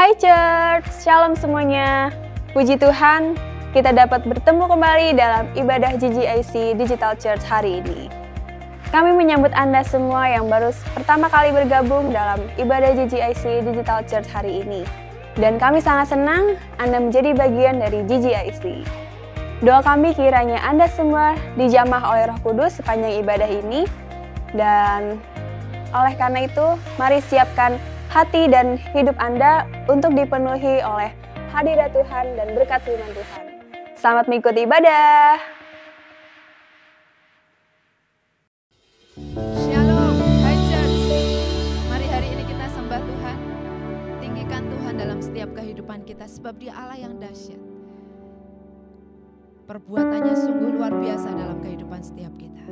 Hai Church, Shalom semuanya. Puji Tuhan, kita dapat bertemu kembali dalam ibadah GGIC Digital Church hari ini. Kami menyambut Anda semua yang baru pertama kali bergabung dalam ibadah GGIC Digital Church hari ini. Dan kami sangat senang Anda menjadi bagian dari GGIC. Doa kami kiranya Anda semua dijamah oleh Roh Kudus sepanjang ibadah ini. Dan oleh karena itu, mari siapkan hati dan hidup Anda untuk dipenuhi oleh hadirat Tuhan dan berkat firman Tuhan. Selamat mengikuti ibadah. Shalom, hai Church. Mari hari ini kita sembah Tuhan. Tinggikan Tuhan dalam setiap kehidupan kita sebab Dia Allah yang dahsyat. Perbuatannya sungguh luar biasa dalam kehidupan setiap kita.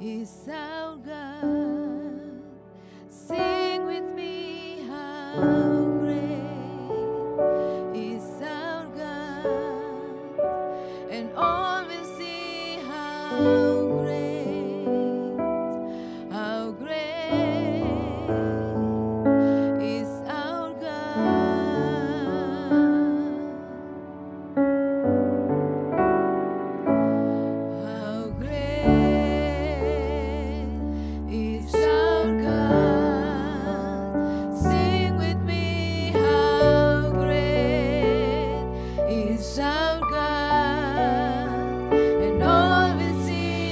Is our God, sing with me, how great is our God, and all will see how great is our God. How great is our God. Sing with me, how great is our God, and all will see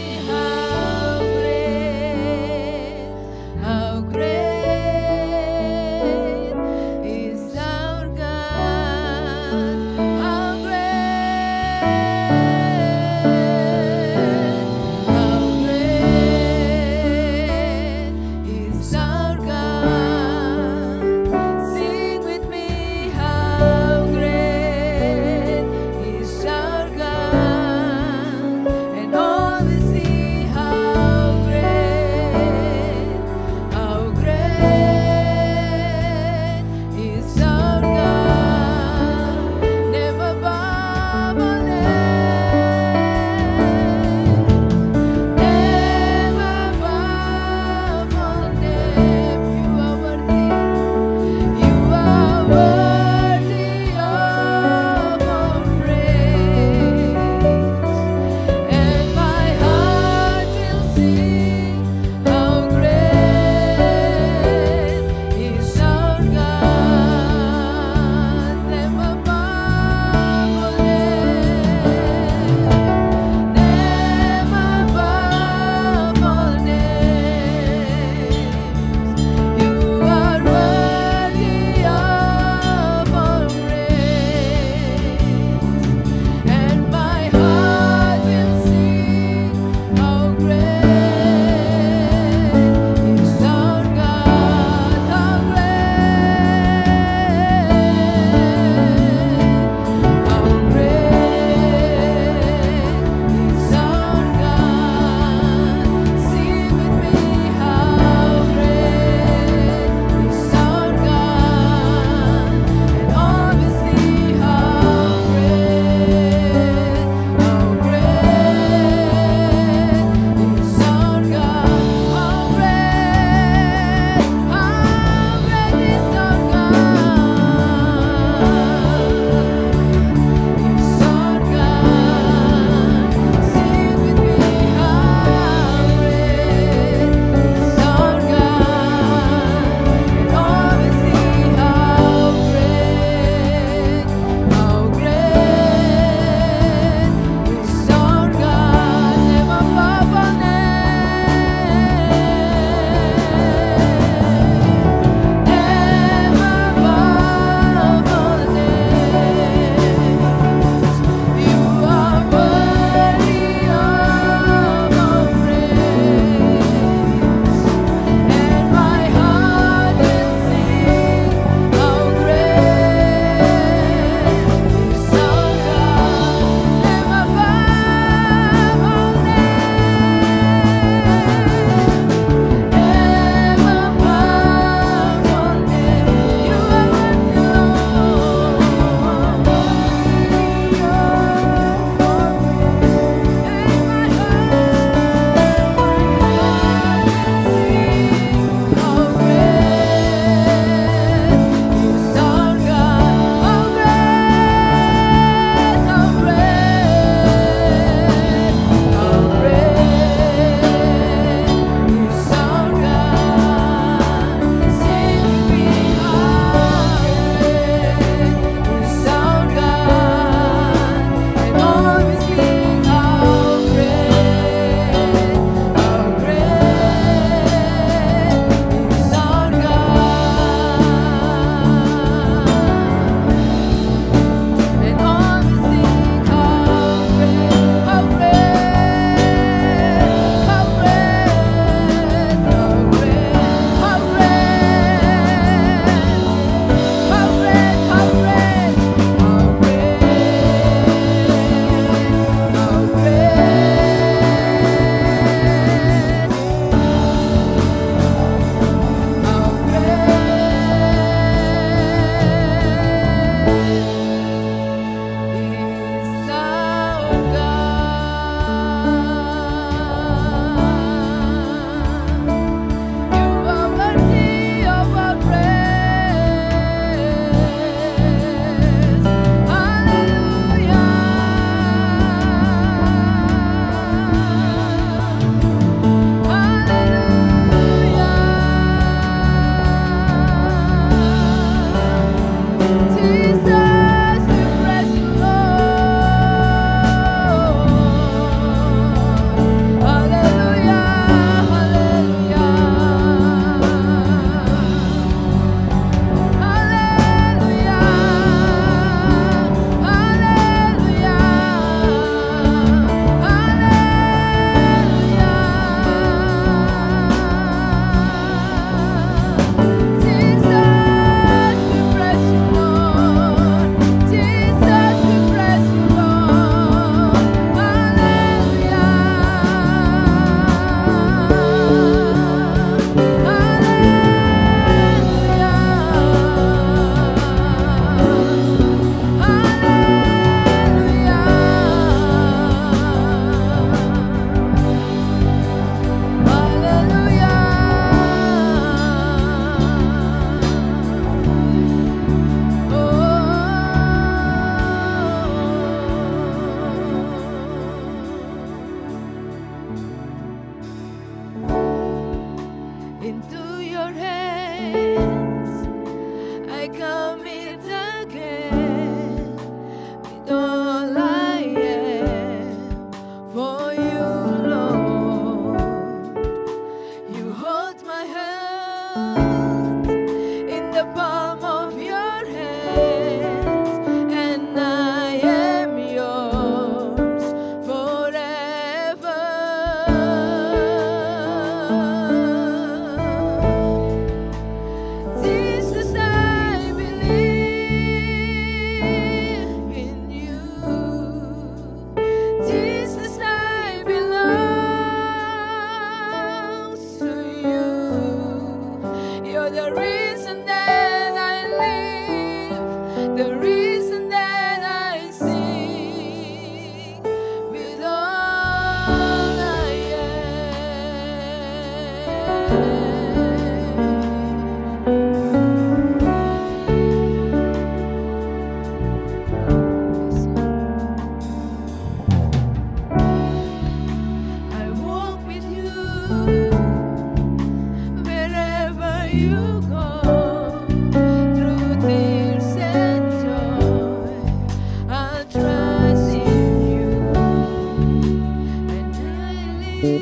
In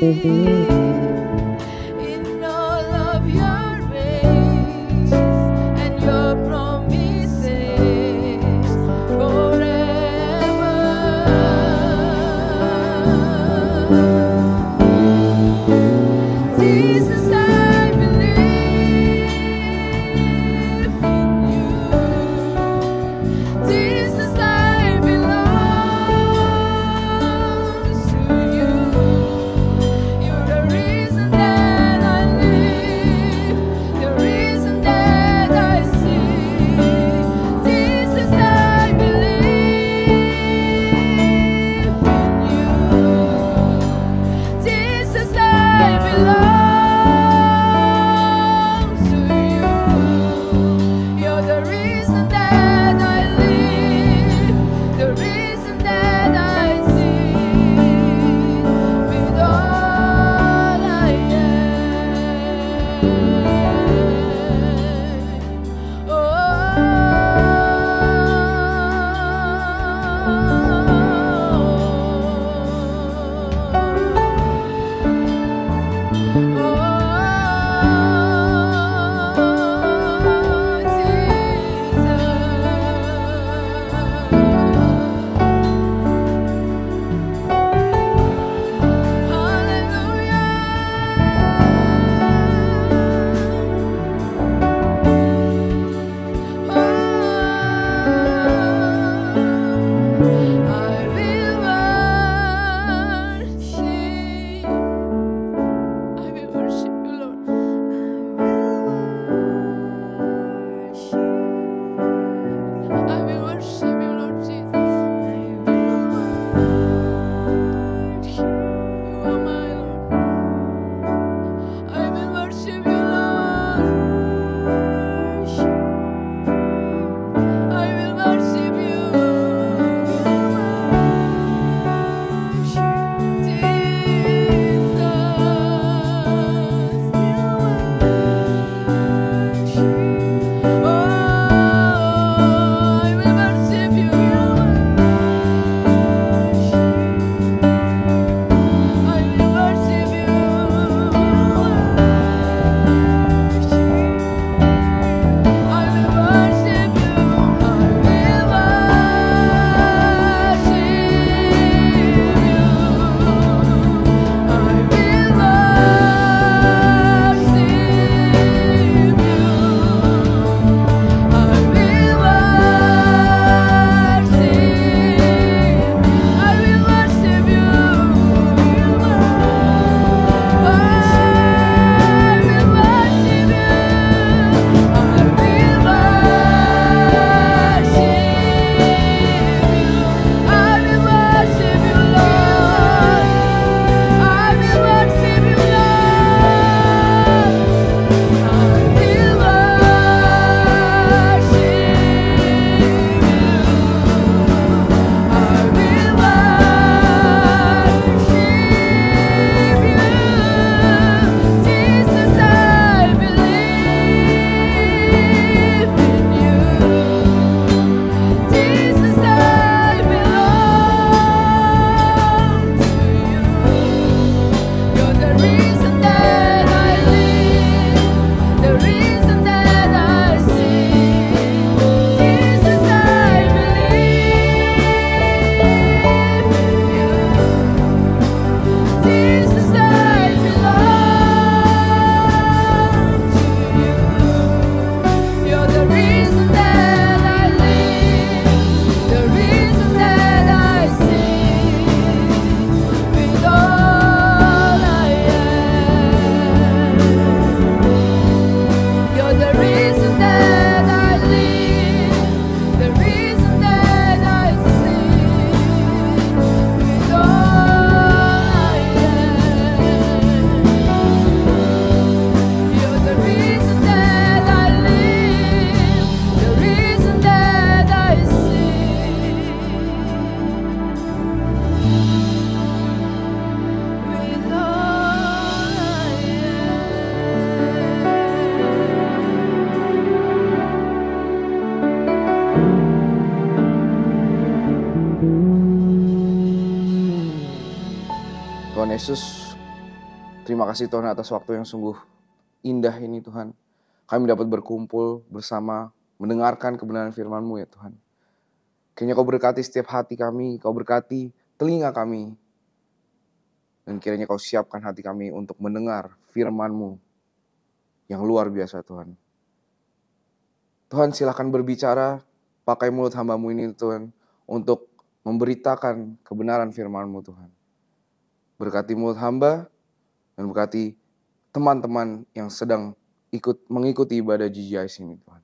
all of your ways and your promises forever. Jesus, I believe in you. Jesus, I belong to you. You're the reason that I live, the reason that I see. Jesus, I believe in you. Jesus, I belong to you. You're the reason that I live, the reason that I see. With all I am. Tuhan Yesus, Terima kasih Tuhan atas waktu yang sungguh indah ini Tuhan. Kami dapat berkumpul bersama, mendengarkan kebenaran firman-Mu ya Tuhan. Kiranya Kau berkati setiap hati kami, Kau berkati telinga kami. Dan kiranya Kau siapkan hati kami untuk mendengar firman-Mu yang luar biasa Tuhan. Tuhan silakan berbicara, pakai mulut hamba-Mu ini Tuhan, untuk memberitakan kebenaran firman-Mu Tuhan. Berkati mulut hamba, dan berkati teman-teman yang sedang mengikuti ibadah GGIC ini Tuhan.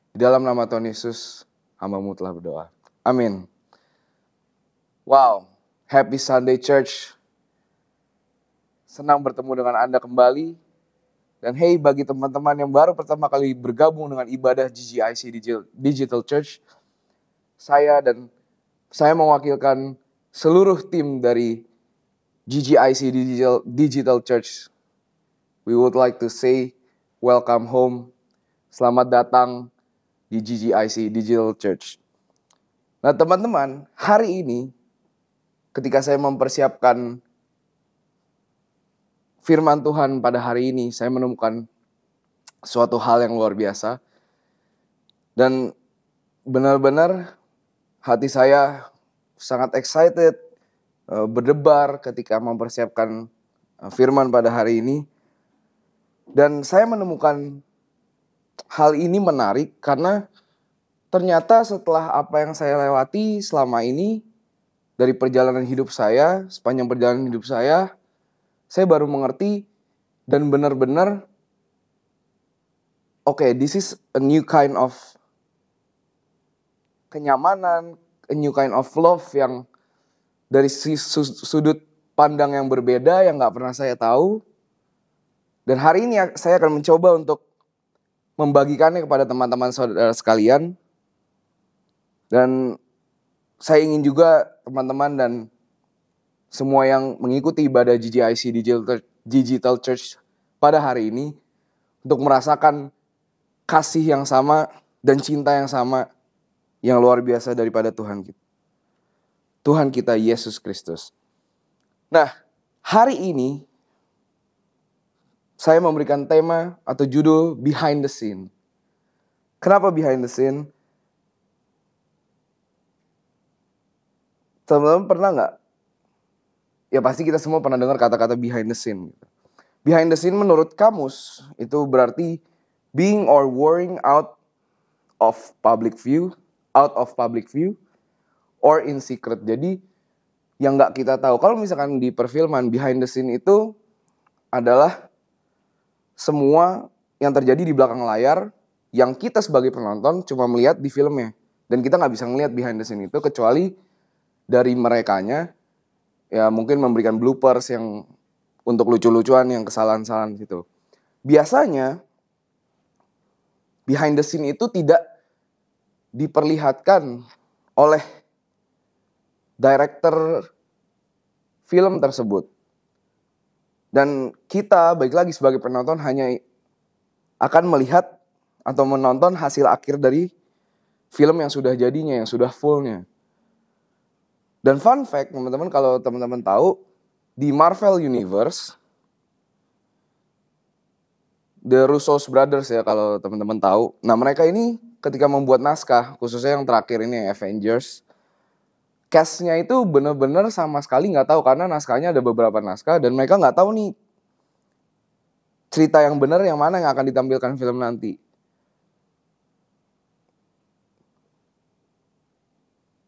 Di dalam nama Tuhan Yesus, hamba-Mu telah berdoa. Amin. Wow, happy Sunday Church. Senang bertemu dengan Anda kembali. Dan hey, bagi teman-teman yang baru pertama kali bergabung dengan ibadah GGIC Digital Church, saya mewakilkan seluruh tim dari GGIC Digital Church. We would like to say welcome home. Selamat datang di GGIC Digital Church. Nah teman-teman, hari ini ketika saya mempersiapkan firman Tuhan pada hari ini, saya menemukan suatu hal yang luar biasa. Dan benar-benar hati saya sangat excited, berdebar ketika mempersiapkan firman pada hari ini. Dan saya menemukan hal ini menarik karena ternyata setelah apa yang saya lewati selama ini, dari perjalanan hidup saya, sepanjang perjalanan hidup saya baru mengerti dan benar-benar this is a new kind of kenyamanan, a new kind of love yang dari sudut pandang yang berbeda yang gak pernah saya tahu. Dan hari ini saya akan mencoba untuk membagikannya kepada teman-teman saudara sekalian. Dan saya ingin juga teman-teman dan semua yang mengikuti ibadah GGIC Digital Church pada hari ini untuk merasakan kasih yang sama dan cinta yang sama yang luar biasa daripada Tuhan kita. Tuhan kita Yesus Kristus. Nah, hari ini saya memberikan tema atau judul Behind the Scene. Kenapa behind the scene? Teman-teman pernah gak? Ya pasti kita semua pernah dengar kata-kata behind the scene. Behind the scene menurut kamus itu berarti being or worrying out of public view, or in secret. Jadi yang gak kita tahu. Kalau misalkan di perfilman, behind the scene itu adalah semua yang terjadi di belakang layar yang kita sebagai penonton cuma melihat di filmnya. Dan kita gak bisa ngelihat behind the scene itu kecuali dari merekanya. Ya mungkin memberikan bloopers yang untuk lucu-lucuan, yang kesalahan-kesalahan gitu. Biasanya behind the scene itu tidak diperlihatkan oleh director film tersebut. Dan kita, baik lagi sebagai penonton, hanya akan melihat atau menonton hasil akhir dari film yang sudah jadinya, yang sudah fullnya. Dan fun fact, teman-teman, kalau teman-teman tahu, di Marvel Universe, The Russo Brothers ya kalau teman-teman tahu. Nah mereka ini ketika membuat naskah, khususnya yang terakhir ini Avengers, cast-nya itu benar-benar sama sekali nggak tahu karena naskahnya ada beberapa naskah dan mereka nggak tahu nih cerita yang benar yang mana yang akan ditampilkan film nanti.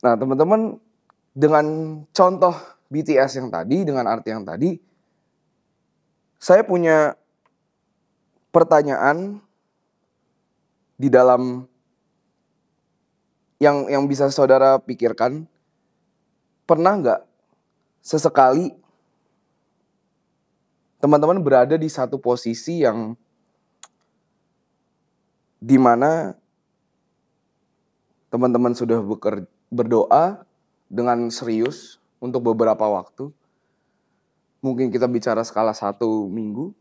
Nah teman-teman, dengan contoh BTS yang tadi, dengan arti yang tadi, saya punya pertanyaan di dalam yang bisa saudara pikirkan. Pernah nggak sesekali teman-teman berada di satu posisi yang dimana teman-teman sudah berdoa dengan serius untuk beberapa waktu. Mungkin kita bicara skala 1 minggu,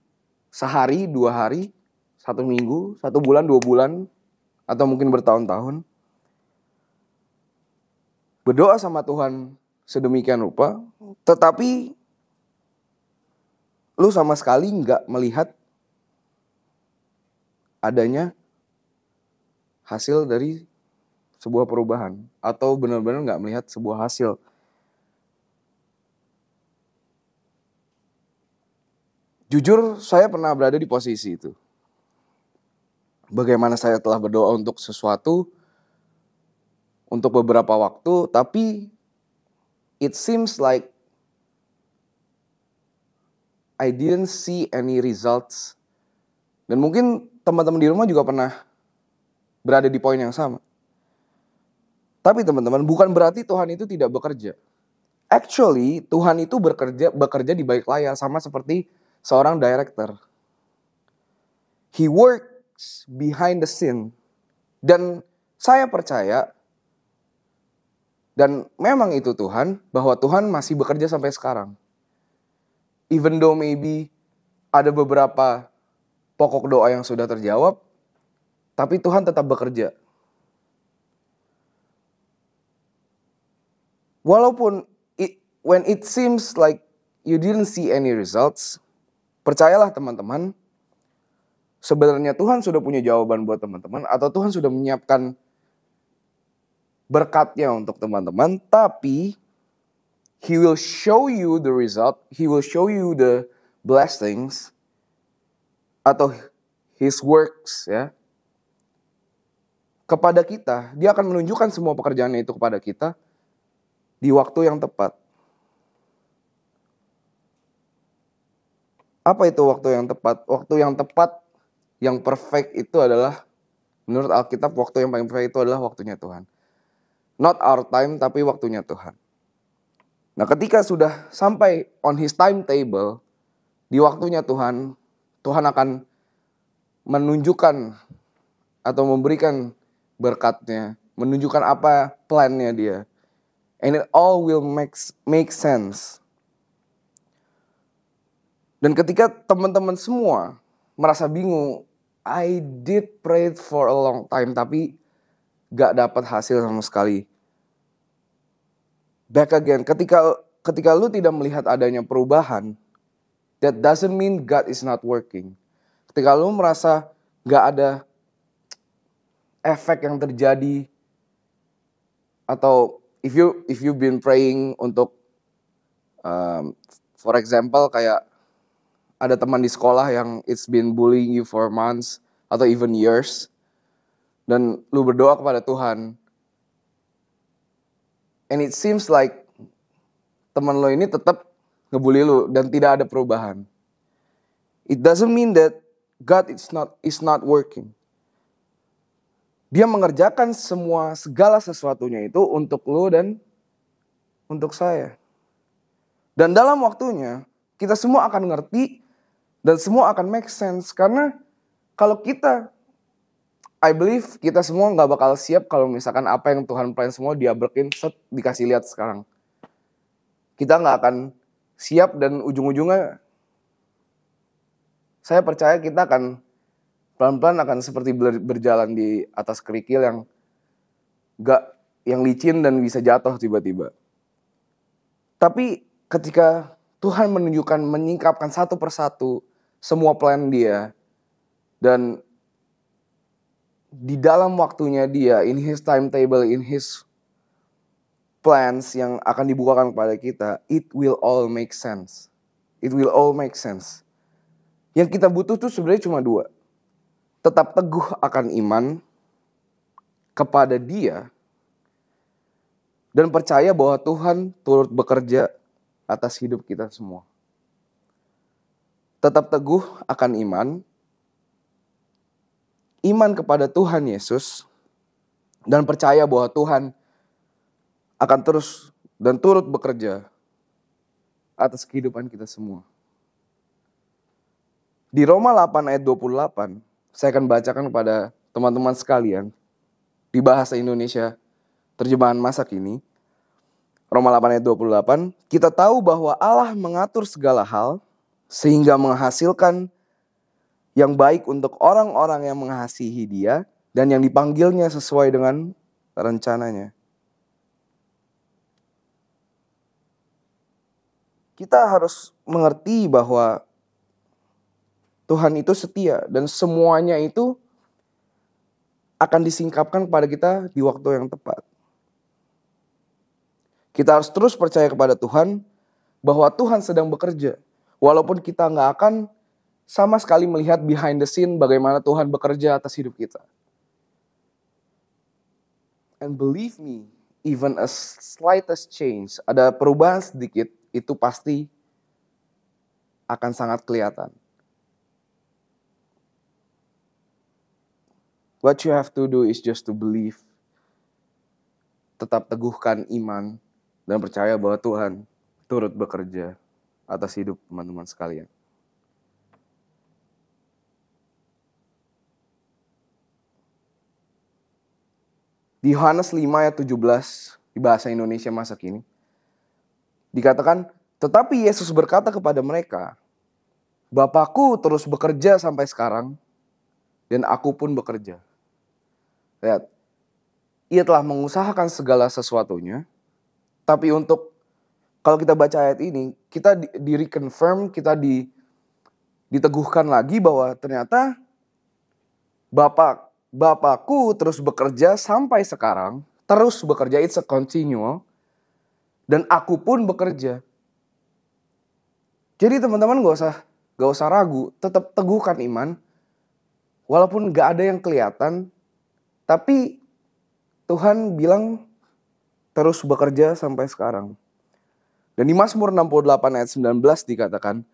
sehari, 2 hari, 1 minggu, 1 bulan, 2 bulan, atau mungkin bertahun-tahun. Berdoa sama Tuhan sedemikian rupa, tetapi lu sama sekali nggak melihat adanya hasil dari sebuah perubahan, atau benar-benar nggak melihat sebuah hasil. Jujur, saya pernah berada di posisi itu. Bagaimana saya telah berdoa untuk sesuatu, untuk beberapa waktu, tapi it seems like I didn't see any results. Dan mungkin teman-teman di rumah juga pernah berada di poin yang sama. Tapi teman-teman, bukan berarti Tuhan itu tidak bekerja. Actually, Tuhan itu bekerja di balik layar, sama seperti seorang director. He works behind the scene. Dan saya percaya, dan memang itu Tuhan, bahwa Tuhan masih bekerja sampai sekarang. Even though maybe ada beberapa pokok doa yang sudah terjawab, tapi Tuhan tetap bekerja. Walaupun when it seems like you didn't see any results, percayalah teman-teman, sebenarnya Tuhan sudah punya jawaban buat teman-teman, atau Tuhan sudah menyiapkan berkatnya untuk teman-teman, tapi He will show you the result, He will show you the blessings, atau His works, ya, kepada kita. Dia akan menunjukkan semua pekerjaannya itu kepada kita di waktu yang tepat. Apa itu waktu yang tepat? Waktu yang tepat, yang perfect itu adalah, menurut Alkitab, waktu yang paling perfect itu adalah waktunya Tuhan. Not our time, tapi waktunya Tuhan. Nah, ketika sudah sampai on His timetable, di waktunya Tuhan, Tuhan akan menunjukkan atau memberikan berkatnya, menunjukkan apa plannya Dia. And it all will make sense. Dan ketika teman-teman semua merasa bingung, I did pray for a long time, tapi gak dapat hasil sama sekali. Back again, ketika lu tidak melihat adanya perubahan, that doesn't mean God is not working. Ketika lu merasa gak ada efek yang terjadi, atau if you've been praying untuk, for example, kayak ada teman di sekolah yang it's been bullying you for months atau even years, dan lu berdoa kepada Tuhan, and it seems like teman lo ini tetap ngebully lu dan tidak ada perubahan. It doesn't mean that God is not working. Dia mengerjakan segala sesuatunya itu untuk lo dan untuk saya. Dan dalam waktunya, kita semua akan ngerti dan semua akan make sense. Karena kalau I believe kita semua gak bakal siap kalau misalkan apa yang Tuhan plan semua diabrekin, dikasih lihat sekarang. Kita gak akan siap, dan ujung-ujungnya saya percaya kita akan pelan-pelan akan seperti berjalan di atas kerikil yang licin dan bisa jatuh tiba-tiba. Tapi ketika Tuhan menyingkapkan satu persatu semua plan Dia, dan di dalam waktunya Dia, in His timetable, in His plans yang akan dibukakan kepada kita, it will all make sense. It will all make sense. Yang kita butuh tuh sebenarnya cuma dua. Tetap teguh akan iman kepada Dia, dan percaya bahwa Tuhan turut bekerja atas hidup kita semua. Tetap teguh akan iman kepada Tuhan Yesus, dan percaya bahwa Tuhan akan terus dan turut bekerja atas kehidupan kita semua. Di Roma 8 ayat 28, saya akan bacakan kepada teman-teman sekalian di bahasa Indonesia, terjemahan masa kini. Roma 8 ayat 28, kita tahu bahwa Allah mengatur segala hal sehingga menghasilkan yang baik untuk orang-orang yang mengasihi Dia dan yang dipanggilnya sesuai dengan rencananya. Kita harus mengerti bahwa Tuhan itu setia dan semuanya itu akan disingkapkan kepada kita di waktu yang tepat. Kita harus terus percaya kepada Tuhan bahwa Tuhan sedang bekerja. Walaupun kita nggak akan sama sekali melihat behind the scene bagaimana Tuhan bekerja atas hidup kita. And believe me, even a slightest change, ada perubahan sedikit, itu pasti akan sangat kelihatan. What you have to do is just to believe. Tetap teguhkan iman dan percaya bahwa Tuhan turut bekerja atas hidup teman-teman sekalian. Di Yohanes 5 ayat 17 di bahasa Indonesia masa kini dikatakan, tetapi Yesus berkata kepada mereka, Bapakku terus bekerja sampai sekarang dan aku pun bekerja. Lihat, ia telah mengusahakan segala sesuatunya, tapi kalau kita baca ayat ini, kita di-reconfirm, kita diteguhkan lagi bahwa ternyata Bapakku terus bekerja sampai sekarang, terus bekerja, it's a continual, dan aku pun bekerja. Jadi teman-teman gak usah ragu, tetap teguhkan iman, walaupun gak ada yang kelihatan, tapi Tuhan bilang terus bekerja sampai sekarang. Dan di Mazmur 68 ayat 19 dikatakan,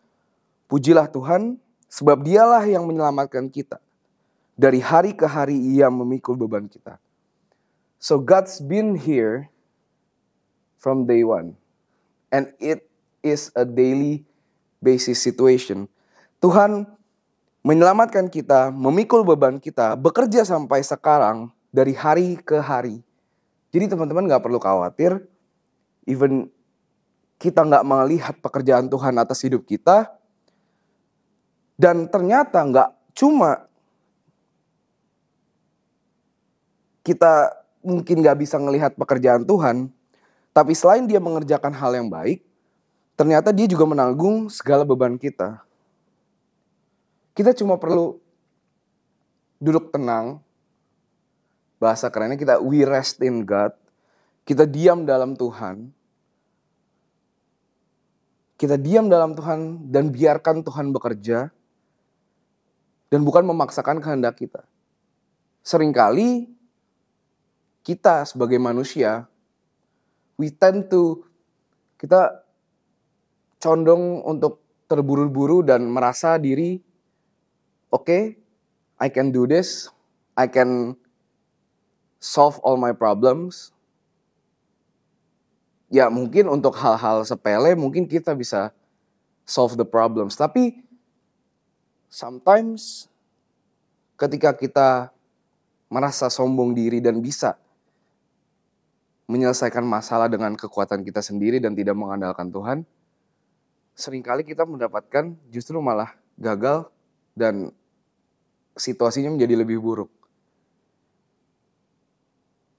pujilah Tuhan, sebab dialah yang menyelamatkan kita. Dari hari ke hari ia memikul beban kita. So God's been here from day one. And it is a daily basis situation. Tuhan menyelamatkan kita, memikul beban kita, bekerja sampai sekarang dari hari ke hari. Jadi teman-teman gak perlu khawatir. Even kita gak melihat pekerjaan Tuhan atas hidup kita. Dan ternyata gak cuma kita mungkin gak bisa melihat pekerjaan Tuhan, tapi selain dia mengerjakan hal yang baik, ternyata dia juga menanggung segala beban kita. Kita cuma perlu duduk tenang, bahasa kerennya kita we rest in God, kita diam dalam Tuhan, dan biarkan Tuhan bekerja, dan bukan memaksakan kehendak kita. Seringkali kita sebagai manusia, kita condong untuk terburu-buru dan merasa diri, okay, I can do this, I can solve all my problems. Ya mungkin untuk hal-hal sepele mungkin kita bisa solve the problems. Tapi sometimes ketika kita merasa sombong diri dan bisa menyelesaikan masalah dengan kekuatan kita sendiri dan tidak mengandalkan Tuhan, seringkali kita mendapatkan justru malah gagal dan situasinya menjadi lebih buruk.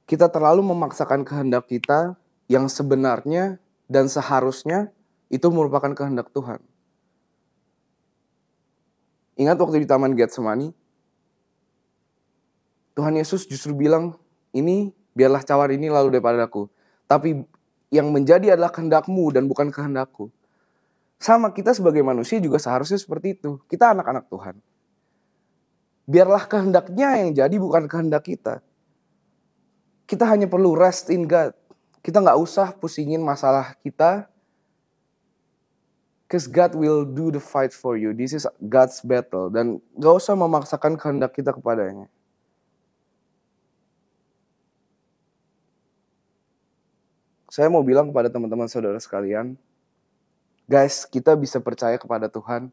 Kita terlalu memaksakan kehendak kita yang sebenarnya dan seharusnya itu merupakan kehendak Tuhan. Ingat waktu di Taman Getsemani, Tuhan Yesus justru bilang, ini biarlah cawan ini lalu daripadaku. Tapi yang menjadi adalah kehendakmu dan bukan kehendakku. Sama kita sebagai manusia juga seharusnya seperti itu. Kita anak-anak Tuhan. Biarlah kehendaknya yang jadi bukan kehendak kita. Kita hanya perlu rest in God. Kita gak usah pusingin masalah kita. Because God will do the fight for you. This is God's battle. Dan gak usah memaksakan kehendak kita kepadanya. Saya mau bilang kepada teman-teman saudara sekalian, guys, kita bisa percaya kepada Tuhan.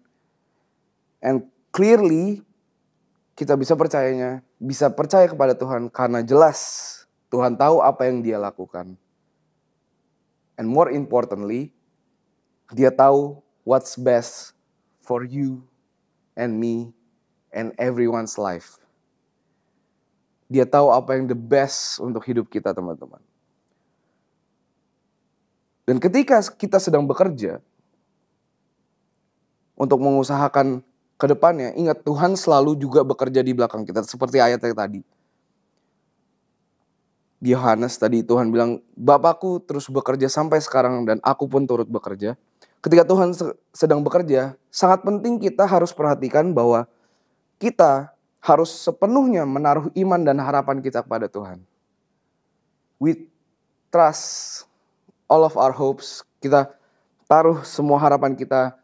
And clearly, kita bisa percaya kepada Tuhan karena jelas Tuhan tahu apa yang dia lakukan. And more importantly, dia tahu what's best for you and me and everyone's life. Dia tahu apa yang the best untuk hidup kita, teman-teman. Dan ketika kita sedang bekerja untuk mengusahakan ke depannya, ingat Tuhan selalu juga bekerja di belakang kita. Seperti ayatnya tadi. Di Yohanes tadi Tuhan bilang, Bapakku terus bekerja sampai sekarang dan aku pun turut bekerja. Ketika Tuhan sedang bekerja, sangat penting kita harus perhatikan bahwa kita harus sepenuhnya menaruh iman dan harapan kita kepada Tuhan. We trust all of our hopes. Kita taruh semua harapan kita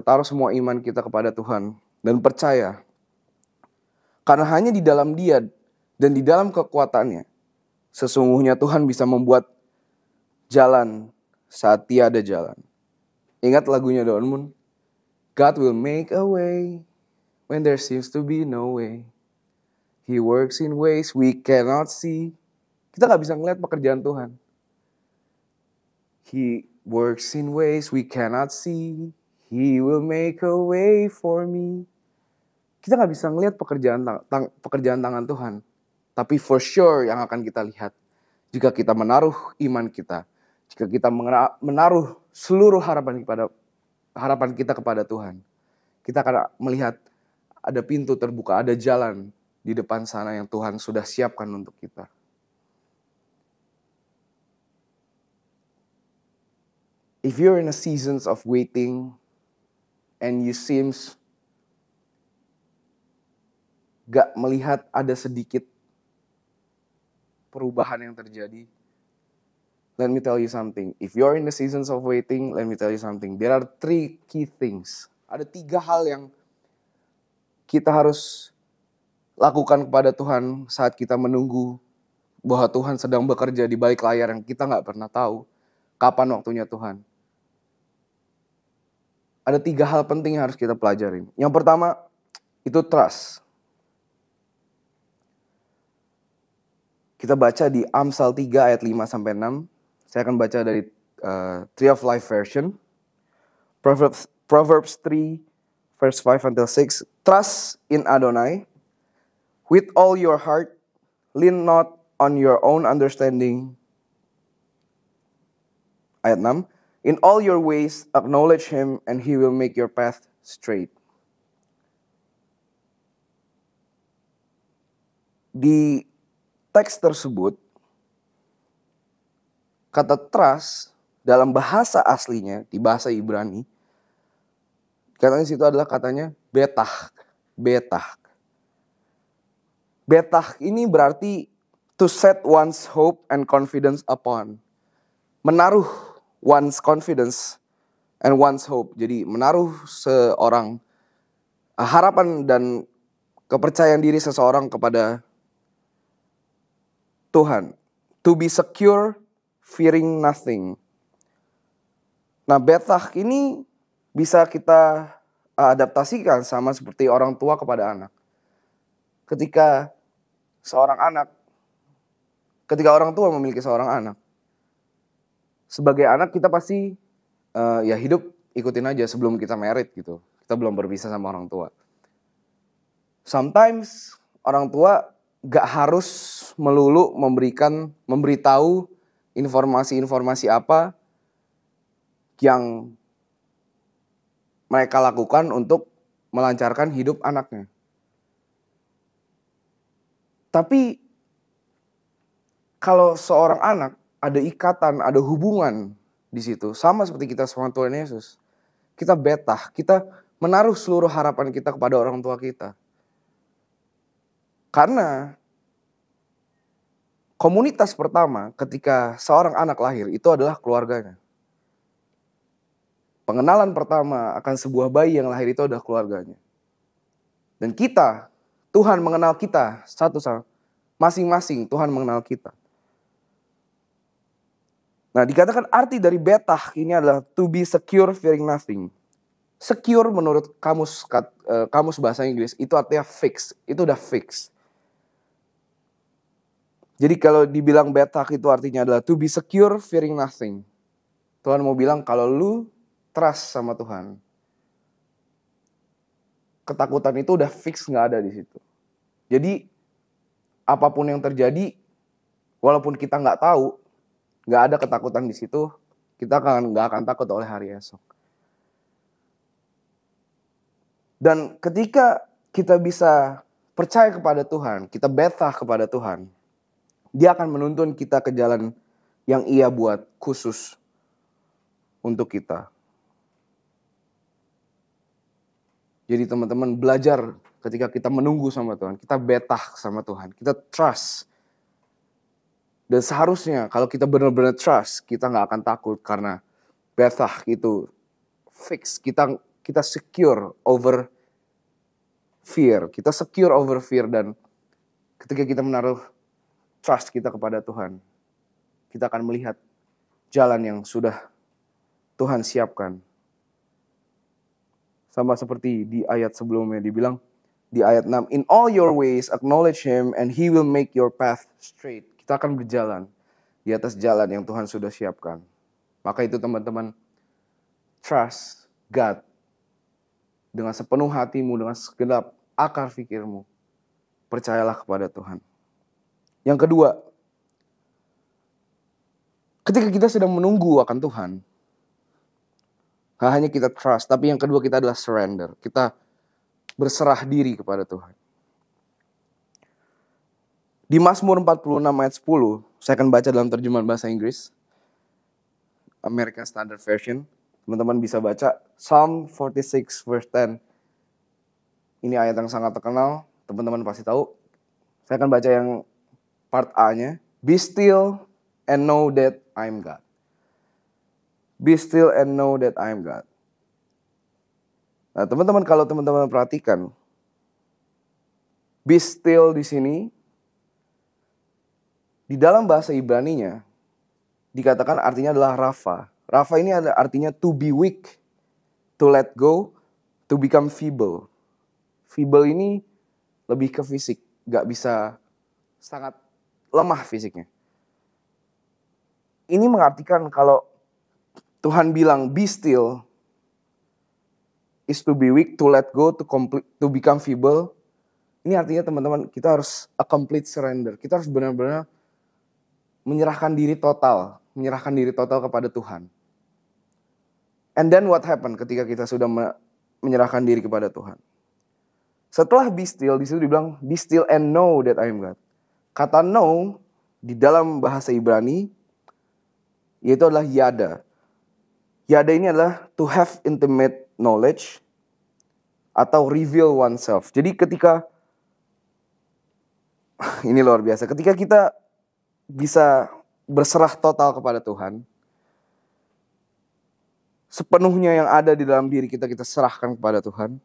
taruh semua iman kita kepada Tuhan. Dan percaya, karena hanya di dalam Dia dan di dalam kekuatannya, sesungguhnya Tuhan bisa membuat jalan saat tiada jalan. Ingat lagunya Don Moon? God will make a way when there seems to be no way. He works in ways we cannot see. Kita gak bisa ngeliat pekerjaan Tuhan. He works in ways we cannot see. He will make a way for me. Kita gak bisa ngeliat pekerjaan tangan Tuhan. Tapi for sure yang akan kita lihat, jika kita menaruh iman kita, jika kita menaruh seluruh harapan kita kepada Tuhan, kita akan melihat ada pintu terbuka, ada jalan di depan sana yang Tuhan sudah siapkan untuk kita. If you're in a seasons of waiting and you seems gak melihat ada sedikit perubahan yang terjadi, let me tell you something. If you're in the seasons of waiting, let me tell you something. There are 3 key things. Ada 3 hal yang kita harus lakukan kepada Tuhan saat kita menunggu bahwa Tuhan sedang bekerja di balik layar yang kita gak pernah tahu kapan waktunya Tuhan. Ada 3 hal penting yang harus kita pelajarin. Yang pertama, itu trust. Kita baca di Amsal 3 ayat 5-6. Saya akan baca dari Tree of Life version. Proverbs 3 verse 5-6. Trust in Adonai with all your heart. Lean not on your own understanding. Ayat 6. In all your ways acknowledge Him and He will make your path straight. Di teks tersebut, kata trust dalam bahasa aslinya, di bahasa Ibrani, katanya situ adalah katanya betah. Betah ini berarti to set one's hope and confidence upon. Menaruh one's confidence and one's hope. Jadi menaruh seorang harapan dan kepercayaan diri seseorang kepada Tuhan. To be secure, fearing nothing. Nah, betah ini bisa kita adaptasikan sama seperti orang tua kepada anak. Ketika orang tua memiliki seorang anak, sebagai anak kita pasti ya hidup ikutin aja sebelum kita married gitu. Kita belum berpisah sama orang tua. Sometimes orang tua gak harus melulu memberitahu informasi-informasi apa yang mereka lakukan untuk melancarkan hidup anaknya. Tapi kalau seorang anak ada ikatan, ada hubungan di situ, sama seperti kita sama Tuhan Yesus, kita betah, kita menaruh seluruh harapan kita kepada orang tua kita. Karena komunitas pertama ketika seorang anak lahir itu adalah keluarganya. Pengenalan pertama akan sebuah bayi yang lahir itu adalah keluarganya. Dan kita, Tuhan mengenal kita satu-satu. Masing-masing Tuhan mengenal kita. Nah, dikatakan arti dari betah ini adalah to be secure, fearing nothing. Secure menurut kamus bahasa Inggris itu artinya fix. Itu udah fix. Jadi kalau dibilang betah itu artinya adalah to be secure, fearing nothing. Tuhan mau bilang kalau lu trust sama Tuhan, ketakutan itu udah fix gak ada di situ. Jadi apapun yang terjadi, walaupun kita gak tahu, gak ada ketakutan di situ, kita gak akan takut oleh hari esok. Dan ketika kita bisa percaya kepada Tuhan, kita betah kepada Tuhan, Dia akan menuntun kita ke jalan yang Ia buat khusus untuk kita. Jadi teman-teman, belajar ketika kita menunggu sama Tuhan, kita betah sama Tuhan, kita trust. Dan seharusnya kalau kita benar-benar trust, kita gak akan takut karena betah itu fix. Kita secure over fear. Kita secure over fear, dan ketika kita menaruh trust kita kepada Tuhan, kita akan melihat jalan yang sudah Tuhan siapkan. Sama seperti di ayat sebelumnya dibilang, di ayat 6, in all your ways acknowledge Him and He will make your path straight. Kita akan berjalan di atas jalan yang Tuhan sudah siapkan. Maka itu teman-teman, trust God dengan sepenuh hatimu, dengan segenap akar fikirmu. Percayalah kepada Tuhan. Yang kedua, ketika kita sedang menunggu akan Tuhan, gak hanya kita trust, tapi yang kedua kita adalah surrender. Kita berserah diri kepada Tuhan. Di Mazmur 46 ayat 10, saya akan baca dalam terjemahan bahasa Inggris, American Standard Version. Teman-teman bisa baca Psalm 46 verse 10. Ini ayat yang sangat terkenal, teman-teman pasti tahu. Saya akan baca yang part A-nya. Be still and know that I am God. Be still and know that I am God. Nah, teman-teman, kalau teman-teman perhatikan, be still di sini, di dalam bahasa Ibraninya, dikatakan artinya adalah rafa. Rafa ini ada artinya to be weak, to let go, to become feeble. Feeble ini lebih ke fisik, gak bisa, sangat lemah fisiknya. Ini mengartikan kalau Tuhan bilang be still is to be weak, to let go, to become feeble. Ini artinya teman-teman, kita harus a complete surrender. Kita harus benar-benar menyerahkan diri total kepada Tuhan. And then what happened ketika kita sudah menyerahkan diri kepada Tuhan? Setelah be still, di situ dibilang be still and know that I am God. Kata know di dalam bahasa Ibrani yaitu adalah yada. Yada ini adalah to have intimate knowledge atau reveal oneself. Jadi ketika ini luar biasa, ketika kita bisa berserah total kepada Tuhan, sepenuhnya yang ada di dalam diri kita serahkan kepada Tuhan,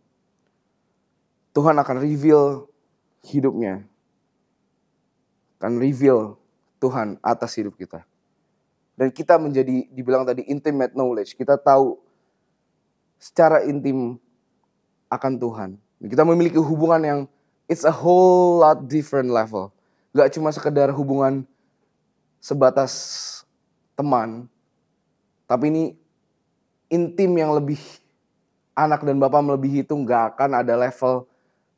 Tuhan akan reveal hidupnya, akan reveal Tuhan atas hidup kita. Dan kita menjadi, dibilang tadi, intimate knowledge. Kita tahu secara intim akan Tuhan. Kita memiliki hubungan yang it's a whole lot different level. Gak cuma sekedar hubungan sebatas teman, tapi ini intim yang lebih, anak dan bapak melebihi itu gak akan ada level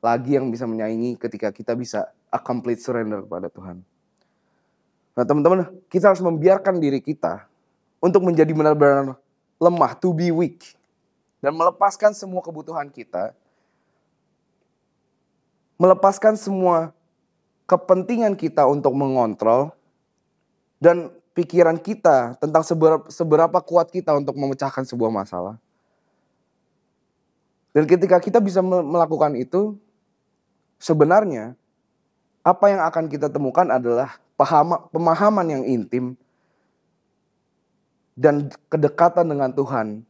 lagi yang bisa menyaingi ketika kita bisa a complete surrender kepada Tuhan. Nah teman-teman, kita harus membiarkan diri kita untuk menjadi benar-benar lemah, to be weak. Dan melepaskan semua kebutuhan kita, melepaskan semua kepentingan kita untuk mengontrol, dan pikiran kita tentang seberapa kuat kita untuk memecahkan sebuah masalah. Dan ketika kita bisa melakukan itu, sebenarnya apa yang akan kita temukan adalah pemahaman yang intim dan kedekatan dengan Tuhan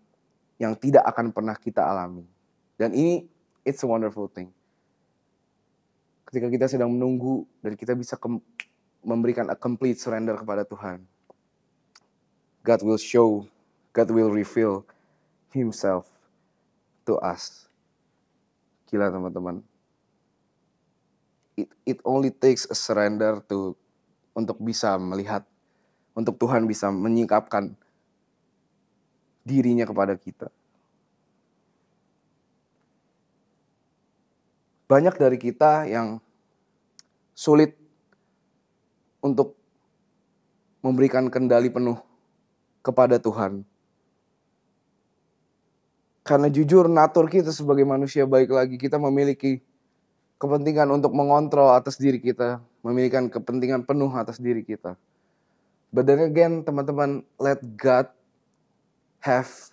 yang tidak akan pernah kita alami. Dan ini, it's a wonderful thing. Ketika kita sedang menunggu dan kita bisa memberikan a complete surrender kepada Tuhan, God will show, God will reveal Himself to us. Gila teman-teman. It only takes a surrender untuk bisa melihat, untuk Tuhan bisa menyingkapkan dirinya kepada kita. Banyak dari kita yang sulit untuk memberikan kendali penuh kepada Tuhan. Karena jujur natur kita sebagai manusia baik lagi, kita memiliki kepentingan untuk mengontrol atas diri kita, memiliki kepentingan penuh atas diri kita. But then again, teman-teman, let God have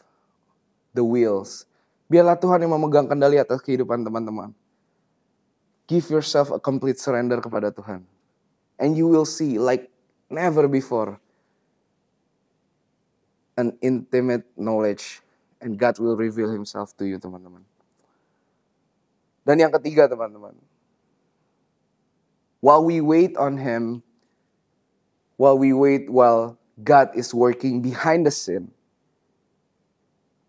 the wheels. Biarlah Tuhan yang memegang kendali atas kehidupan teman-teman. Give yourself a complete surrender kepada Tuhan. And you will see like never before an intimate knowledge. And God will reveal Himself to you, teman-teman. Dan yang ketiga, teman-teman. While we wait on Him, while God is working behind the scene,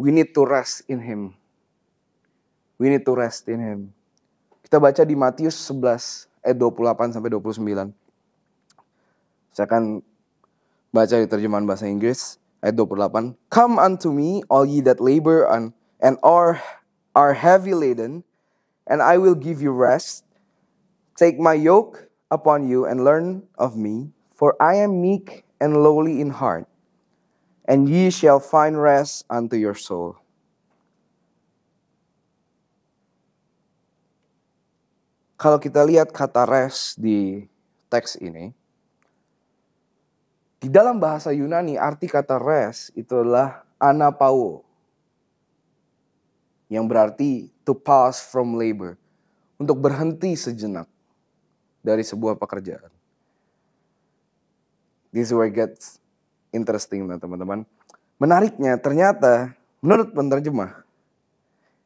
we need to rest in Him. We need to rest in Him. Kita baca di Matius 11 ayat 28 sampai 29. Saya akan baca di terjemahan bahasa Inggris. Ayat 28. Come unto me, all ye that labor and are heavy laden, and I will give you rest. Take my yoke upon you and learn of me, for I am meek and lowly in heart, and ye shall find rest unto your soul. Kalau kita lihat kata rest di teks ini, di dalam bahasa Yunani, arti kata rest itu adalah anapauo. Yang berarti to pause from labor. Untuk berhenti sejenak dari sebuah pekerjaan. This is where it gets interesting, teman-teman. Menariknya, ternyata menurut penerjemah,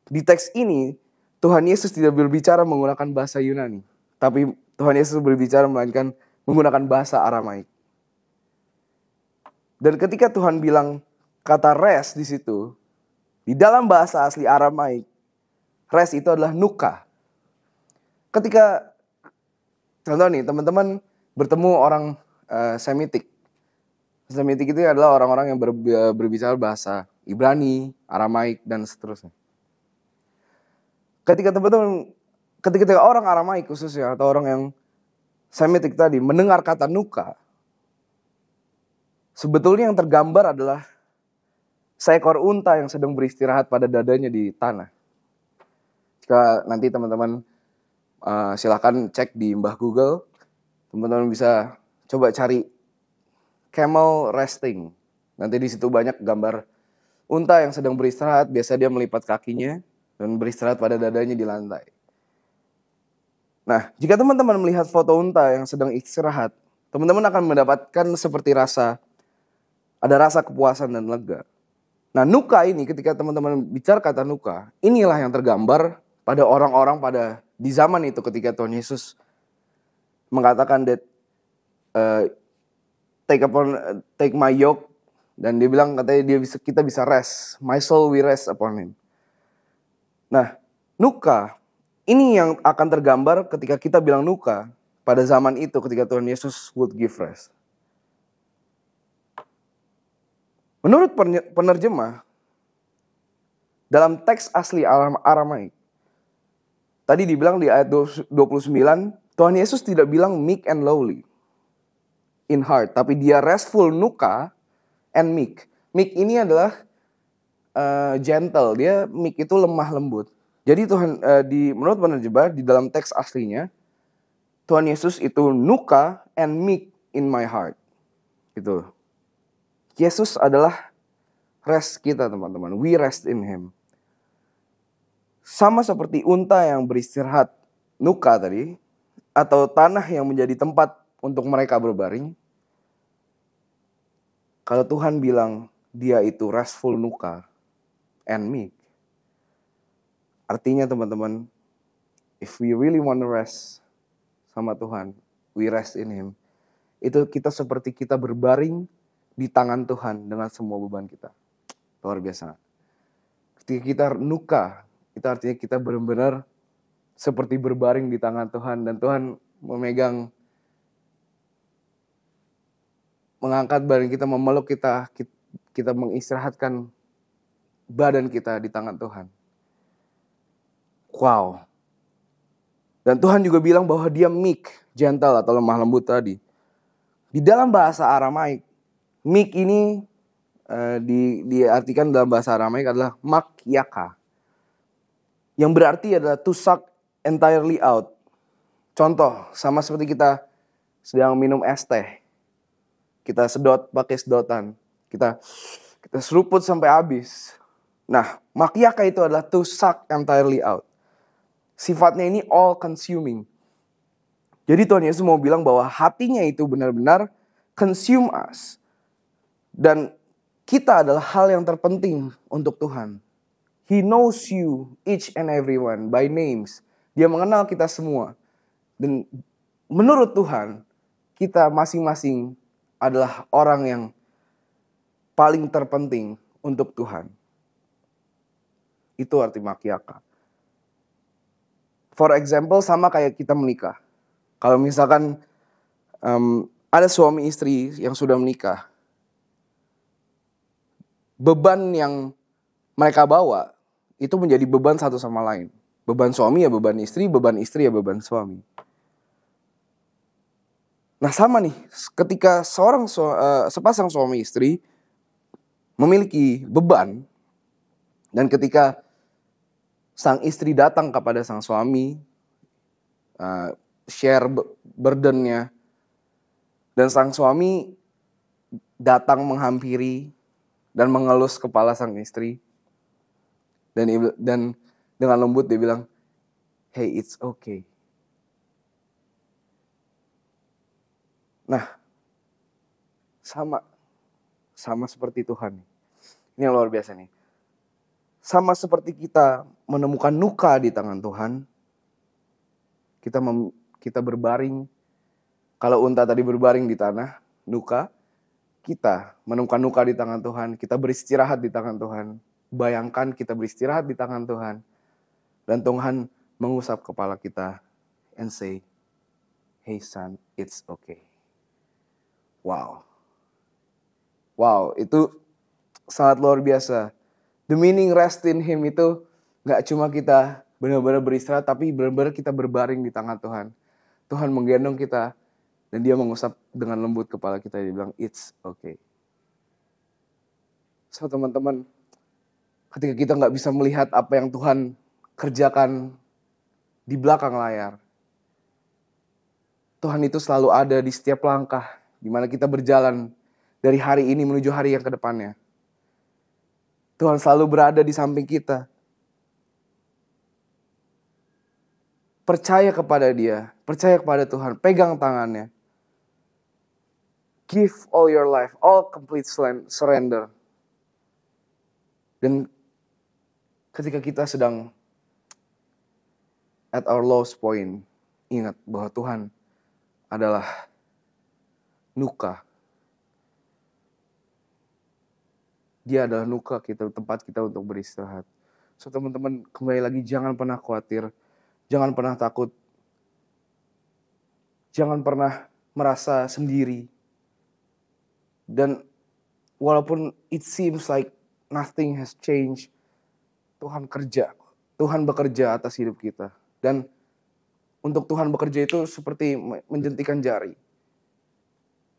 di teks ini, Tuhan Yesus tidak berbicara menggunakan bahasa Yunani. Tapi Tuhan Yesus berbicara melainkan menggunakan bahasa Aramaik. Dan ketika Tuhan bilang kata rest di situ, di dalam bahasa asli Aramaik, rest itu adalah nuka. Ketika, contoh nih, teman-teman bertemu orang Semitik. Semitik itu adalah orang-orang yang berbicara bahasa Ibrani, Aramaik, dan seterusnya. Ketika orang Aramaik khususnya, atau orang yang Semitik tadi, mendengar kata nuka, sebetulnya yang tergambar adalah seekor unta yang sedang beristirahat pada dadanya di tanah. Jika nanti teman-teman silakan cek di Mbah Google, teman-teman bisa coba cari camel resting. Nanti di situ banyak gambar unta yang sedang beristirahat, biasa dia melipat kakinya dan beristirahat pada dadanya di lantai. Nah, jika teman-teman melihat foto unta yang sedang istirahat, teman-teman akan mendapatkan seperti ada rasa kepuasan dan lega. Nah, nuka ini ketika teman-teman bicara kata nuka, inilah yang tergambar pada orang-orang di zaman itu ketika Tuhan Yesus mengatakan that take my yoke, dan dia bilang katanya kita bisa rest, my soul will rest upon him. Nah, nuka ini yang akan tergambar ketika kita bilang nuka pada zaman itu ketika Tuhan Yesus would give rest. Menurut penerjemah, dalam teks asli Aramaik, tadi dibilang di ayat 29, Tuhan Yesus tidak bilang meek and lowly in heart, tapi dia restful nuka and meek. Meek ini adalah gentle, dia meek itu lemah lembut. Jadi menurut penerjemah, di dalam teks aslinya, Tuhan Yesus itu nuka and meek in my heart. Gitu. Yesus adalah rest kita, teman-teman. We rest in Him. Sama seperti unta yang beristirahat nuka tadi, atau tanah yang menjadi tempat untuk mereka berbaring. Kalau Tuhan bilang dia itu restful nuka and meek, artinya teman-teman, if we really want to rest sama Tuhan, we rest in Him. Itu kita seperti kita berbaring di tangan Tuhan dengan semua beban kita. Luar biasa. Ketika kita nuka, itu artinya kita benar-benar seperti berbaring di tangan Tuhan. Dan Tuhan mengangkat badan kita, memeluk kita, kita mengistirahatkan badan kita di tangan Tuhan. Wow. Dan Tuhan juga bilang bahwa dia meek, gentle atau lemah lembut tadi. Di dalam bahasa Aramaik, meek ini diartikan dalam bahasa Aramaik adalah makyaka, yang berarti adalah to suck entirely out. Contoh, sama seperti kita sedang minum es teh, kita sedot pakai sedotan, kita seruput sampai habis. Nah, makyaka itu adalah to suck entirely out. Sifatnya ini all consuming. Jadi Tuhan Yesus mau bilang bahwa hatinya itu benar-benar consume us. Dan kita adalah hal yang terpenting untuk Tuhan. He knows you, each and everyone, by names. Dia mengenal kita semua. Dan menurut Tuhan, kita masing-masing adalah orang yang paling terpenting untuk Tuhan. Itu arti makyaka. For example, sama kayak kita menikah. Kalau misalkan ada suami istri yang sudah menikah, beban yang mereka bawa itu menjadi beban satu sama lain. Beban suami ya beban istri ya beban suami. Nah sama nih, ketika sepasang suami istri memiliki beban, dan ketika sang istri datang kepada sang suami, share burdennya, dan sang suami datang menghampiri dan mengelus kepala sang istri, dan dengan lembut dia bilang, hey, it's okay. Nah, sama seperti Tuhan. Ini yang luar biasa nih. Sama seperti kita menemukan luka di tangan Tuhan, kita berbaring. Kalau unta tadi berbaring di tanah, luka, kita menemukan luka di tangan Tuhan, kita beristirahat di tangan Tuhan. Bayangkan kita beristirahat di tangan Tuhan, dan Tuhan mengusap kepala kita and say, hey son, it's okay. Wow, itu sangat luar biasa. The meaning rest in Him itu gak cuma kita benar-benar beristirahat, tapi benar-benar kita berbaring di tangan Tuhan. Tuhan menggendong kita, dan Dia mengusap dengan lembut kepala kita. Dia bilang, it's okay. So teman-teman, ketika kita gak bisa melihat apa yang Tuhan kerjakan di belakang layar, Tuhan itu selalu ada di setiap langkah di mana kita berjalan dari hari ini menuju hari yang kedepannya. Tuhan selalu berada di samping kita. Percaya kepada Dia, percaya kepada Tuhan, pegang tangannya. Give all your life, all complete surrender. Dan ketika kita sedang at our lowest point, ingat bahwa Tuhan adalah nuka. Dia adalah nuka kita, tempat kita untuk beristirahat. So teman-teman, kembali lagi, jangan pernah khawatir. Jangan pernah takut. Jangan pernah merasa sendiri. Dan walaupun it seems like nothing has changed, Tuhan kerja. Tuhan bekerja atas hidup kita. Dan untuk Tuhan bekerja itu seperti menjentikan jari.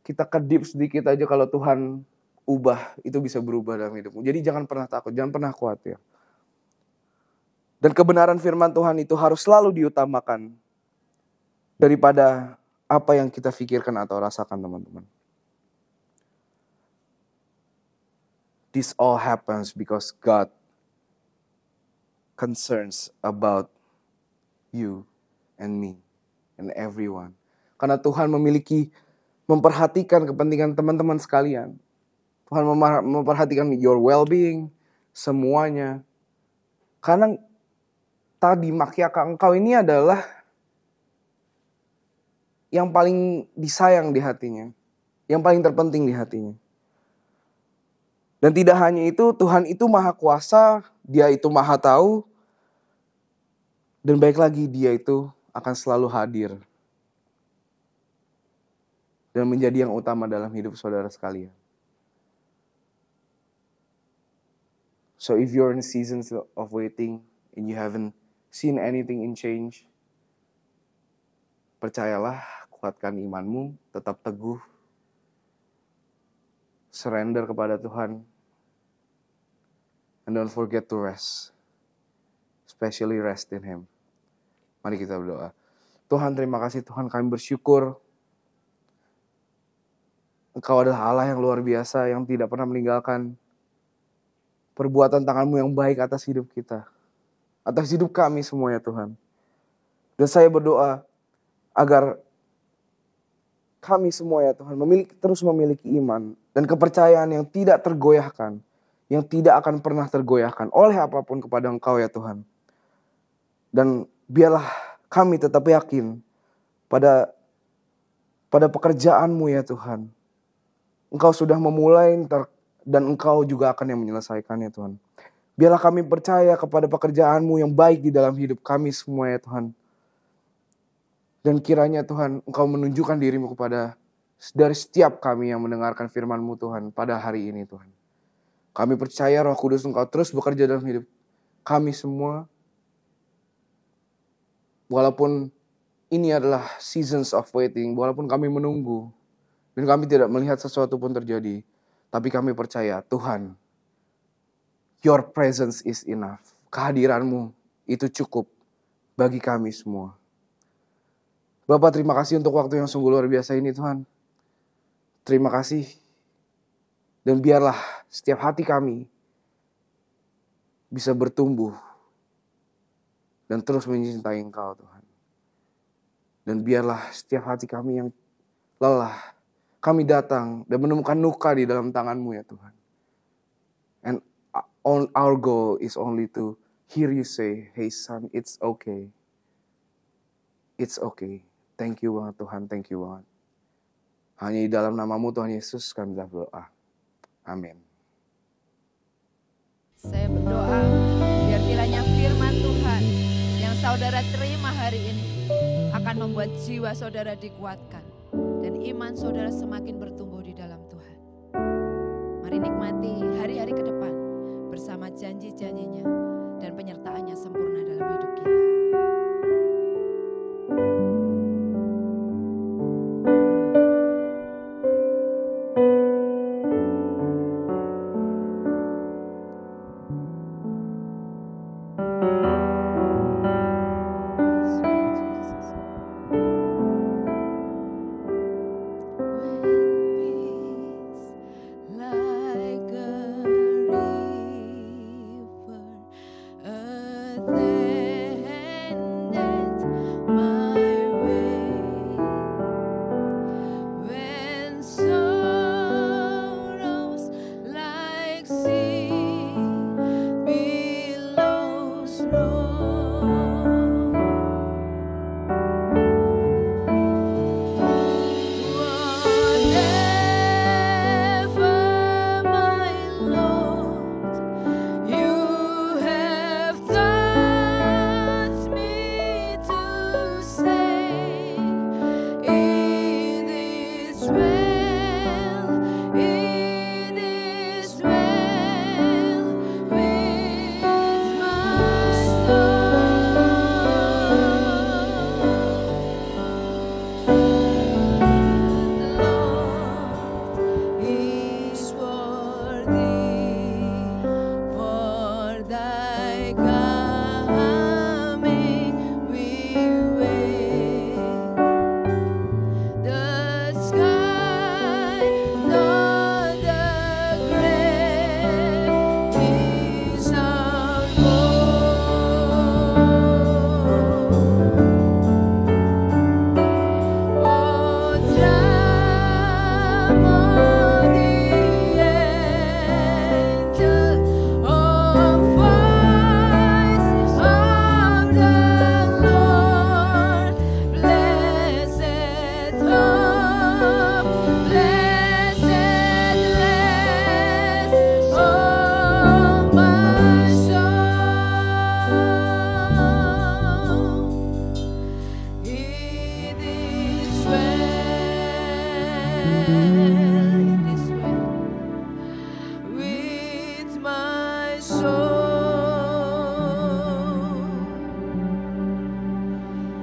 Kita kedip sedikit aja, kalau Tuhan ubah, itu bisa berubah dalam hidupmu. Jadi jangan pernah takut, jangan pernah khawatir. Dan kebenaran firman Tuhan itu harus selalu diutamakan daripada apa yang kita pikirkan atau rasakan, teman-teman. This all happens because God concerns about you and me and everyone. Karena Tuhan memperhatikan kepentingan teman-teman sekalian. Tuhan memperhatikan your well-being, semuanya. Karena tadi makyaka engkau ini adalah yang paling disayang di hatinya. Yang paling terpenting di hatinya. Dan tidak hanya itu, Tuhan itu maha kuasa, Dia itu maha tahu. Dan baik lagi, Dia itu akan selalu hadir. Dan menjadi yang utama dalam hidup saudara sekalian. So if you're in seasons of waiting and you haven't seen anything in change, percayalah, kuatkan imanmu, tetap teguh, surrender kepada Tuhan, And don't forget to rest. Especially rest in Him. Mari kita berdoa. Tuhan, terima kasih Tuhan, kami bersyukur Engkau adalah Allah yang luar biasa, yang tidak pernah meninggalkan perbuatan tangan-Mu yang baik atas hidup kita. Atas hidup kami semua ya Tuhan. Dan saya berdoa agar kami semua ya Tuhan terus memiliki iman dan kepercayaan yang tidak tergoyahkan. Yang tidak akan pernah tergoyahkan oleh apapun kepada Engkau ya Tuhan. Dan biarlah kami tetap yakin pada pekerjaan-Mu ya Tuhan. Engkau sudah memulai dan Engkau juga akan yang menyelesaikannya Tuhan. Biarlah kami percaya kepada pekerjaan-Mu yang baik di dalam hidup kami semua ya Tuhan. Dan kiranya Tuhan Engkau menunjukkan diri-Mu dari setiap kami yang mendengarkan firman-Mu Tuhan pada hari ini Tuhan. Kami percaya Roh Kudus Engkau terus bekerja dalam hidup kami semua. Walaupun ini adalah seasons of waiting, walaupun kami menunggu dan kami tidak melihat sesuatu pun terjadi, tapi kami percaya Tuhan, Your presence is enough. Kehadiran-Mu itu cukup bagi kami semua. Bapa, terima kasih untuk waktu yang sungguh luar biasa ini Tuhan. Terima kasih. Dan biarlah setiap hati kami bisa bertumbuh dan terus mencintai Engkau Tuhan. Dan biarlah setiap hati kami yang lelah, kami datang dan menemukan luka di dalam tangan-Mu ya Tuhan. And our goal is only to hear You say, hey son, it's okay. It's okay. Thank you banget Tuhan, thank you banget. Hanya di dalam nama-Mu Tuhan Yesus kami berdoa. Amin. Saya berdoa biar kiranya firman Tuhan yang saudara terima hari ini akan membuat jiwa saudara dikuatkan dan iman saudara semakin bertumbuh di dalam Tuhan. Mari nikmati hari-hari ke depan bersama janji-janjinya dan penyertaannya sempurna dalam hidup kita.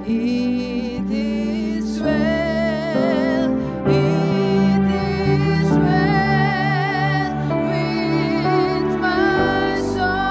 It is well with my soul.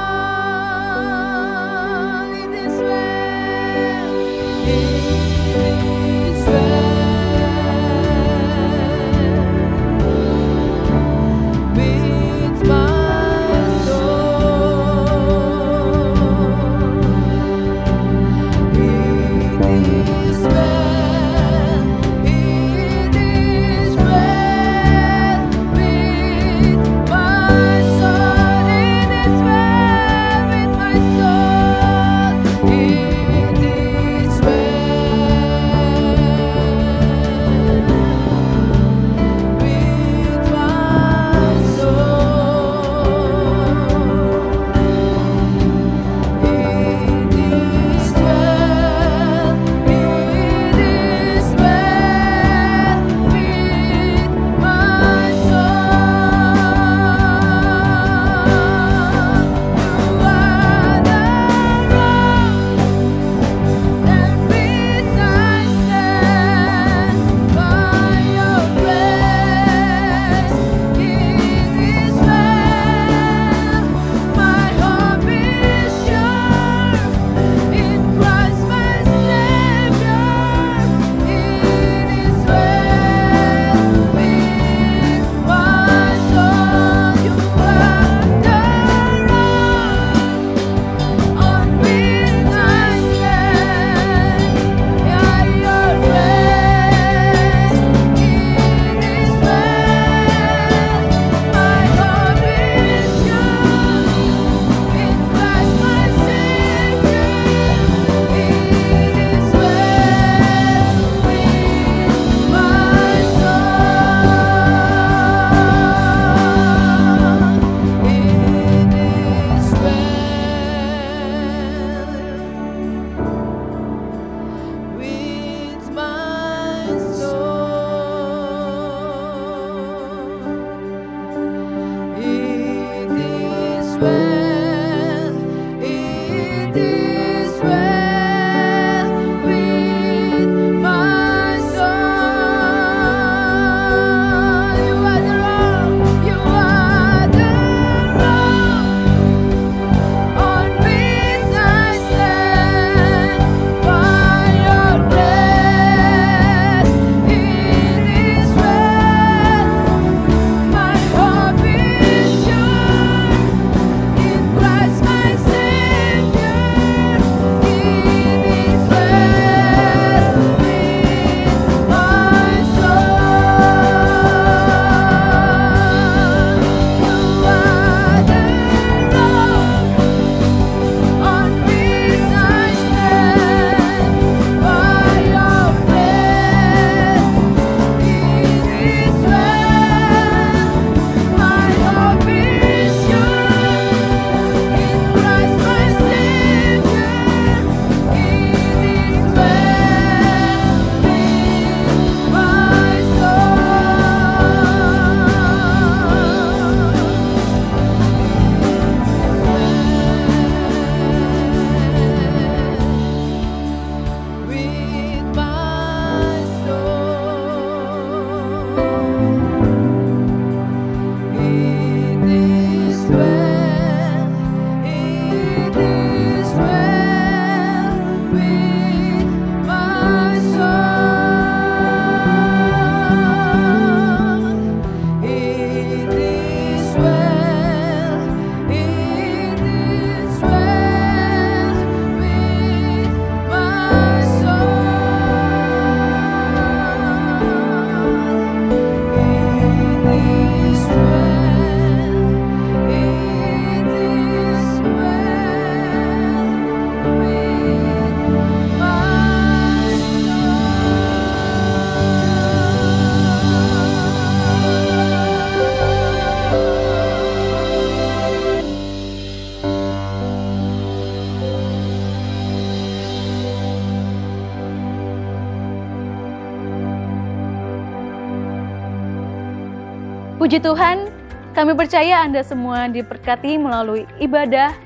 Puji Tuhan, kami percaya Anda semua diberkati melalui ibadah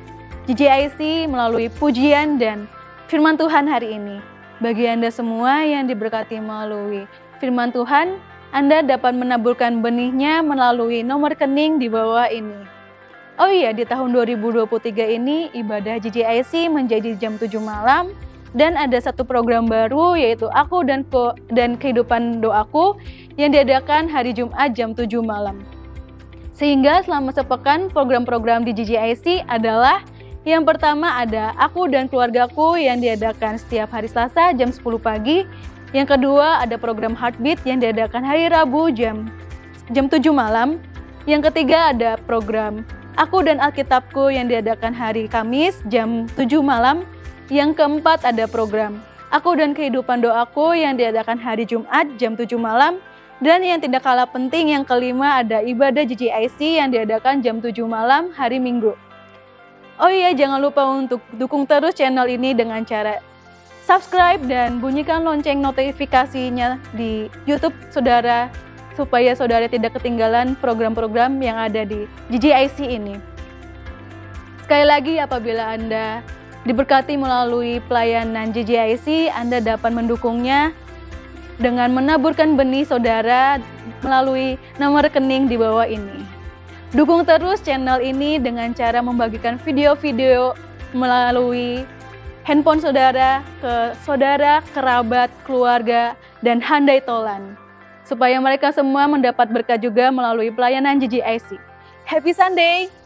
GJIC, melalui pujian dan firman Tuhan hari ini. Bagi Anda semua yang diberkati melalui firman Tuhan, Anda dapat menaburkan benihnya melalui nomor rekening di bawah ini. Oh iya, di tahun 2023 ini ibadah GJIC menjadi jam 7 malam dan ada satu program baru yaitu Aku dan Kehidupan Doaku yang diadakan hari Jumat jam 7 malam. Sehingga selama sepekan program-program di GJIC adalah yang pertama ada Aku dan Keluargaku yang diadakan setiap hari Selasa jam 10 pagi. Yang kedua ada program Heartbeat yang diadakan hari Rabu jam 7 malam. Yang ketiga ada program Aku dan Alkitabku yang diadakan hari Kamis jam 7 malam. Yang keempat ada program Aku dan Kehidupan Doaku yang diadakan hari Jumat jam 7 malam. Dan yang tidak kalah penting yang kelima ada ibadah GJIC yang diadakan jam 7 malam hari Minggu. Oh iya, jangan lupa untuk dukung terus channel ini dengan cara subscribe dan bunyikan lonceng notifikasinya di YouTube saudara supaya saudara tidak ketinggalan program-program yang ada di GJIC ini. Sekali lagi, apabila Anda diberkati melalui pelayanan GJIC, Anda dapat mendukungnya dengan menaburkan benih saudara melalui nomor rekening di bawah ini. Dukung terus channel ini dengan cara membagikan video-video melalui handphone saudara ke saudara, kerabat, keluarga, dan handai tolan. Supaya mereka semua mendapat berkat juga melalui pelayanan GJIC. Happy Sunday!